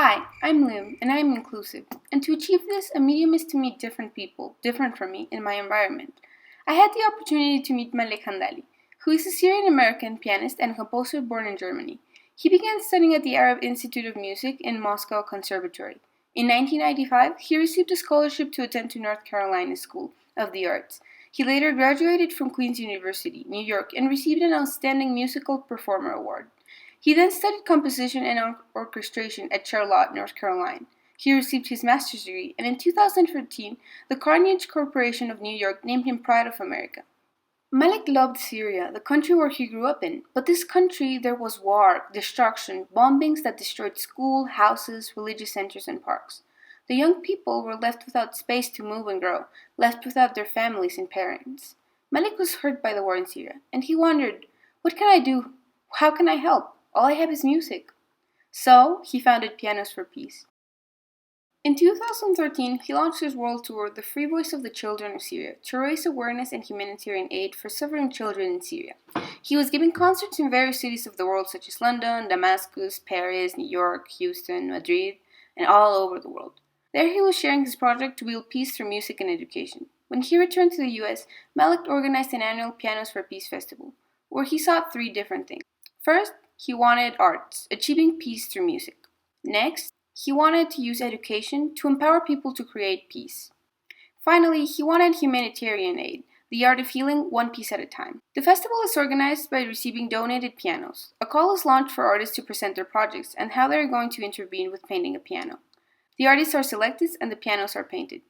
Hi, I'm LiM, and I am inclusive. And to achieve this, a medium is to meet different people, different from me, in my environment. I had the opportunity to meet Malek Handali, who is a Syrian-American pianist and composer born in Germany. He began studying at the Arab Institute of Music in Moscow Conservatory. In 1995, he received a scholarship to attend to North Carolina School of the Arts. He later graduated from Queen's University, New York, and received an Outstanding Musical Performer Award. He then studied composition and orchestration at Charlotte, North Carolina. He received his master's degree, and in 2013, the Carnegie Corporation of New York named him Pride of America. Malik loved Syria, the country where he grew up in, but this country there was war, destruction, bombings that destroyed schools, houses, religious centers, and parks. The young people were left without space to move and grow, left without their families and parents. Malik was hurt by the war in Syria, and he wondered, what can I do? How can I help? All I have is music. So, he founded Pianos for Peace. In 2013, he launched his world tour, The Free Voice of the Children of Syria, to raise awareness and humanitarian aid for suffering children in Syria. He was giving concerts in various cities of the world such as London, Damascus, Paris, New York, Houston, Madrid, and all over the world. There he was sharing his project to build peace through music and education. When he returned to the US, Malik organized an annual Pianos for Peace festival, where he sought three different things. First, he wanted arts, achieving peace through music. Next, he wanted to use education to empower people to create peace. Finally, he wanted humanitarian aid, the art of healing one piece at a time. The festival is organized by receiving donated pianos. A call is launched for artists to present their projects and how they are going to intervene with painting a piano. The artists are selected and the pianos are painted.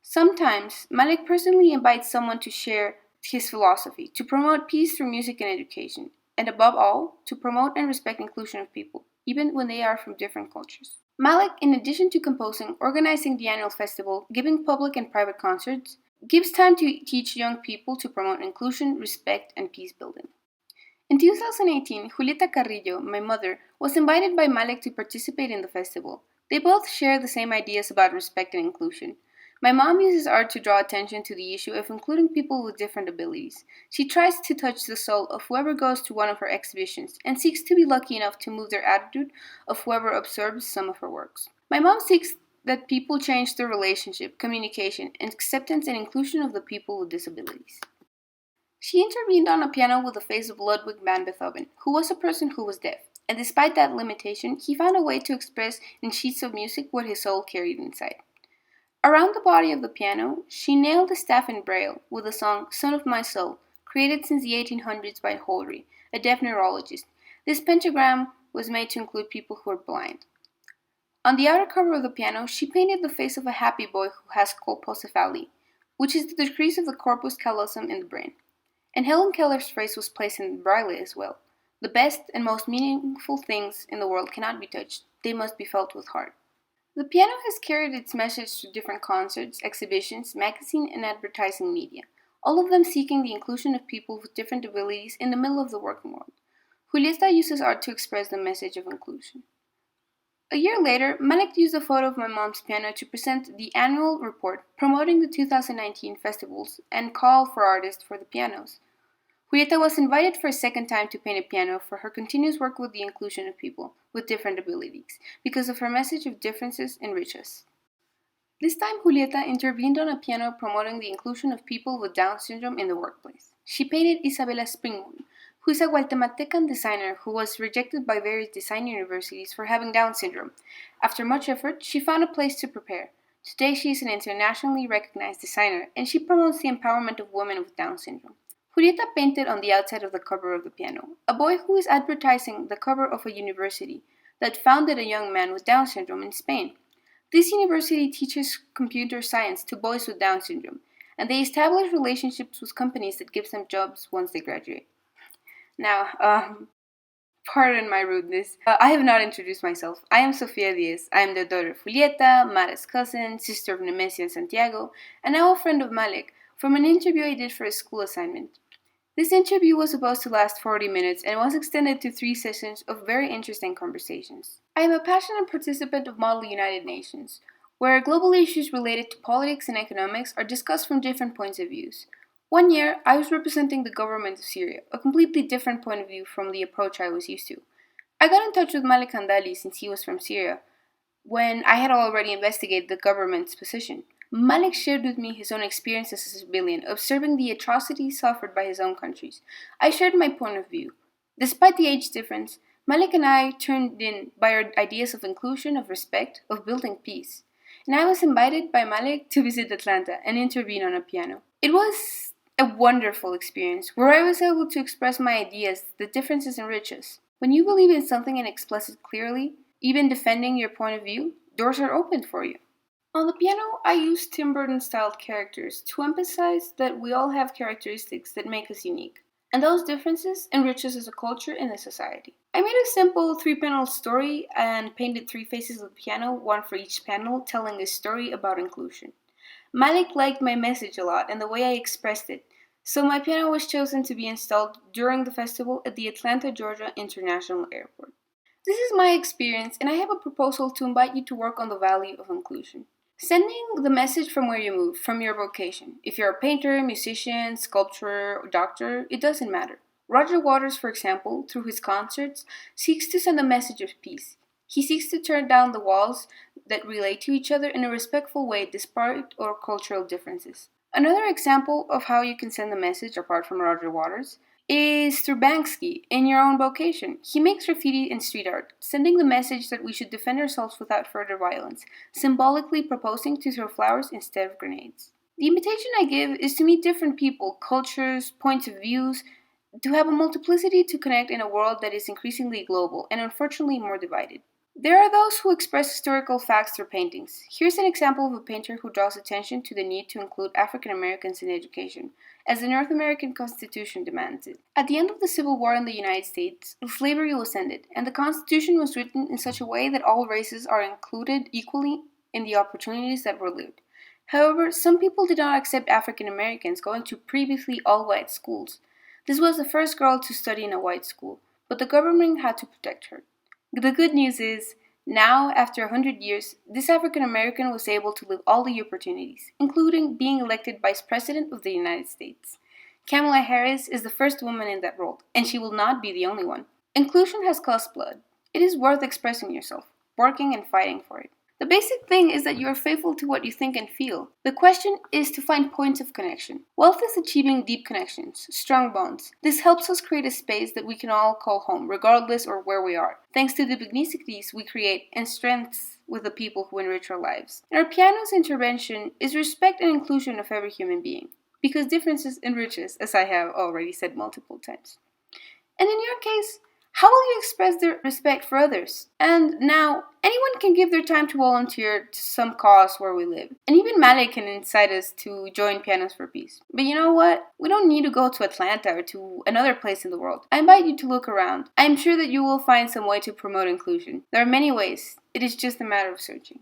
Sometimes, Malik personally invites someone to share his philosophy, to promote peace through music and education, and above all, to promote and respect inclusion of people, even when they are from different cultures. Malik, in addition to composing, organizing the annual festival, giving public and private concerts, gives time to teach young people to promote inclusion, respect, and peace building. In 2018, Julieta Carrillo, my mother, was invited by Malik to participate in the festival. They both share the same ideas about respect and inclusion. My mom uses art to draw attention to the issue of including people with different abilities. She tries to touch the soul of whoever goes to one of her exhibitions and seeks to be lucky enough to move their attitude of whoever observes some of her works. My mom seeks that people change their relationship, communication, and acceptance and inclusion of the people with disabilities. She intervened on a piano with the face of Ludwig van Beethoven, who was a person who was deaf, and despite that limitation, he found a way to express in sheets of music what his soul carried inside. Around the body of the piano, she nailed a staff in braille with the song Son of My Soul, created since the 1800s by Holry, a deaf neurologist. This pentagram was made to include people who are blind. On the outer cover of the piano, she painted the face of a happy boy who has colpocephaly, which is the decrease of the corpus callosum in the brain. And Helen Keller's face was placed in braille as well. The best and most meaningful things in the world cannot be touched, they must be felt with heart. The piano has carried its message to different concerts, exhibitions, magazine, and advertising media, all of them seeking the inclusion of people with different abilities in the middle of the working world. Julieta uses art to express the message of inclusion. A year later, Malik used a photo of my mom's piano to present the annual report promoting the 2019 festivals and call for artists for the pianos. Julieta was invited for a second time to paint a piano for her continuous work with the inclusion of people with different abilities, because of her message of differences enrich us. This time, Julieta intervened on a piano promoting the inclusion of people with Down syndrome in the workplace. She painted Isabella Springmoon, who is a Guatemaltecan designer who was rejected by various design universities for having Down syndrome. After much effort, she found a place to prepare. Today, she is an internationally recognized designer, and she promotes the empowerment of women with Down syndrome. Julieta painted on the outside of the cover of the piano a boy who is advertising the cover of a university that founded a young man with Down syndrome in Spain. This university teaches computer science to boys with Down syndrome, and they establish relationships with companies that gives them jobs once they graduate. Now, pardon my rudeness. I have not introduced myself. I am Sofia Diaz. I am the daughter of Julieta, Mara's cousin, sister of Nemesia and Santiago, and now a friend of Malik, from an interview I did for a school assignment. This interview was supposed to last 40 minutes and was extended to 3 sessions of very interesting conversations. I am a passionate participant of Model United Nations, where global issues related to politics and economics are discussed from different points of view. One year, I was representing the government of Syria, a completely different point of view from the approach I was used to. I got in touch with Malik Handali since he was from Syria, when I had already investigated the government's position. Malik shared with me his own experience as a civilian, observing the atrocities suffered by his own countries. I shared my point of view. Despite the age difference, Malik and I turned in by our ideas of inclusion, of respect, of building peace. And I was invited by Malik to visit Atlanta and intervene on a piano. It was a wonderful experience where I was able to express my ideas, the differences enrich us. When you believe in something and express it clearly, even defending your point of view, doors are opened for you. On the piano, I used Tim Burton styled characters to emphasize that we all have characteristics that make us unique, and those differences enrich us as a culture and a society. I made a simple 3-panel story and painted 3 faces of the piano, one for each panel, telling a story about inclusion. Malik liked my message a lot and the way I expressed it, so my piano was chosen to be installed during the festival at the Atlanta, Georgia International Airport. This is my experience, and I have a proposal to invite you to work on the value of inclusion. Sending the message from where you move, from your vocation. If you're a painter, musician, sculptor, or doctor, it doesn't matter. Roger Waters, for example, through his concerts, seeks to send a message of peace. He seeks to turn down the walls that relate to each other in a respectful way despite our cultural differences. Another example of how you can send a message apart from Roger Waters is through Banksy in your own vocation. He makes graffiti and street art, sending the message that we should defend ourselves without further violence, symbolically proposing to throw flowers instead of grenades. The invitation I give is to meet different people, cultures, points of views, to have a multiplicity to connect in a world that is increasingly global and unfortunately more divided. There are those who express historical facts through paintings. Here's an example of a painter who draws attention to the need to include African Americans in education, as the North American Constitution demands it. At the end of the Civil War in the United States, slavery was ended, and the Constitution was written in such a way that all races are included equally in the opportunities that were lived. However, some people did not accept African Americans going to previously all-white schools. This was the first girl to study in a white school, but the government had to protect her. The good news is, now, after 100 years, this African American was able to live all the opportunities, including being elected Vice President of the United States. Kamala Harris is the first woman in that role, and she will not be the only one. Inclusion has cost blood. It is worth expressing yourself, working and fighting for it. The basic thing is that you are faithful to what you think and feel. The question is to find points of connection. Wealth is achieving deep connections, strong bonds. This helps us create a space that we can all call home, regardless of where we are, thanks to the pugnicities we create and strengths with the people who enrich our lives. And our piano's intervention is respect and inclusion of every human being, because differences enrich us, as I have already said multiple times. And in your case, how will you express their respect for others? And now, anyone can give their time to volunteer to some cause where we live. And even Malik can incite us to join Pianos for Peace. But you know what? We don't need to go to Atlanta or to another place in the world. I invite you to look around. I am sure that you will find some way to promote inclusion. There are many ways. It is just a matter of searching.